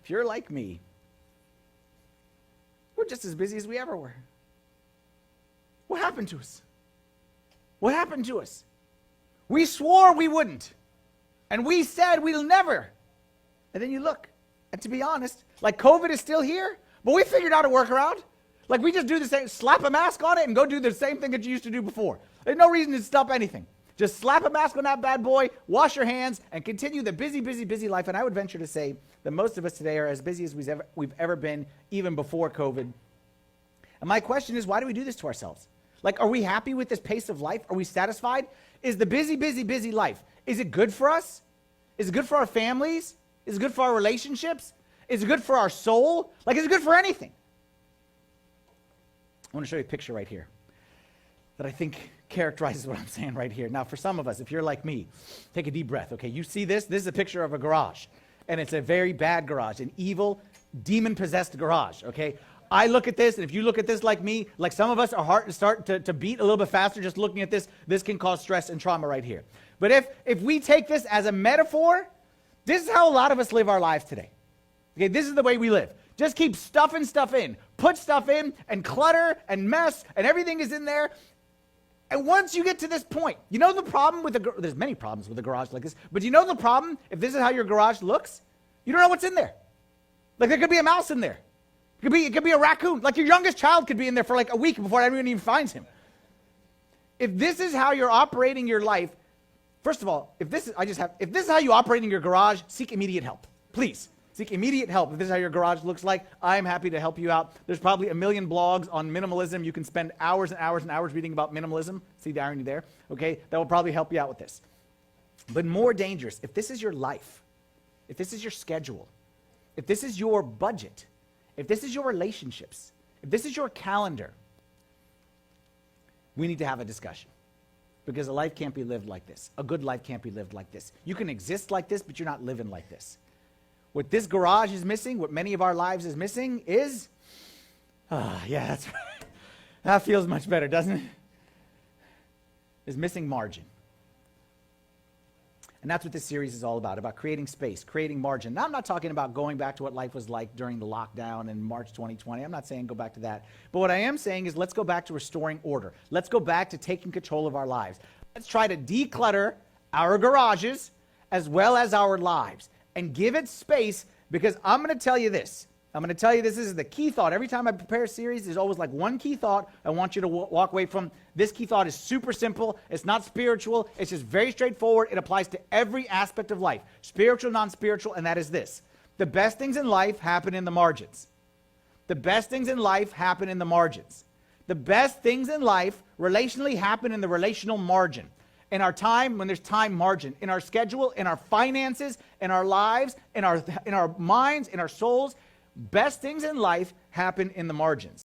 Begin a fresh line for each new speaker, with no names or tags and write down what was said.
if you're like me, we're just as busy as we ever were. What happened to us? What happened to us? We swore we wouldn't. And we said we'll never. And then you look. And to be honest, like COVID is still here, but we figured out a workaround. Like we just do the same, slap a mask on it and go do the same thing that you used to do before. There's no reason to stop anything. Just slap a mask on that bad boy, wash your hands, and continue the busy, busy, busy life. And I would venture to say that most of us today are as busy as we've ever been, even before COVID. And my question is, why do we do this to ourselves? Like, are we happy with this pace of life? Are we satisfied? Is the busy, busy, busy life, is it good for us? Is it good for our families? Is it good for our relationships? Is it good for our soul? Like, is it good for anything? I want to show you a picture right here that I think characterizes what I'm saying right here. Now, for some of us, if you're like me, take a deep breath, okay? You see this? This is a picture of a garage, and it's a very bad garage, an evil, demon-possessed garage, okay? I look at this, and if you look at this like me, like some of us, our heart start to beat a little bit faster just looking at this. This can cause stress and trauma right here. But if we take this as a metaphor, this is how a lot of us live our lives today. Okay, this is the way we live. Just keep stuffing stuff in. Put stuff in, and clutter, and mess, and everything is in there. And once you get to this point, you know the problem with there's many problems with a garage like this, but you know the problem, if this is how your garage looks, you don't know what's in there. Like there could be a mouse in there. It could be a raccoon. Like your youngest child could be in there for like a week before everyone even finds him. If this is how you're operating your life, first of all, if this is how you operate in your garage, seek immediate help. Please, seek immediate help. If this is how your garage looks like, I'm happy to help you out. There's probably a million blogs on minimalism. You can spend hours and hours and hours reading about minimalism. See the irony there? Okay, that will probably help you out with this. But more dangerous, if this is your life, if this is your schedule, if this is your budget, if this is your relationships, if this is your calendar, we need to have a discussion. Because a life can't be lived like this. A good life can't be lived like this. You can exist like this, but you're not living like this. What this garage is missing, what many of our lives is missing is, yeah, that's right. That feels much better, doesn't it? Is missing margin. And that's what this series is all about creating space, creating margin. Now, I'm not talking about going back to what life was like during the lockdown in March 2020. I'm not saying go back to that. But what I am saying is let's go back to restoring order. Let's go back to taking control of our lives. Let's try to declutter our garages as well as our lives and give it space, because I'm going to tell you this. This is the key thought. Every time I prepare a series, there's always like one key thought I want you to walk away from. This key thought is super simple. It's not spiritual. It's just very straightforward. It applies to every aspect of life, spiritual, non-spiritual, and that is this. The best things in life happen in the margins. The best things in life happen in the margins. The best things in life relationally happen in the relational margin. In our time, when there's time margin. In our schedule, in our finances, in our lives, in our minds, in our souls. Best things in life happen in the margins.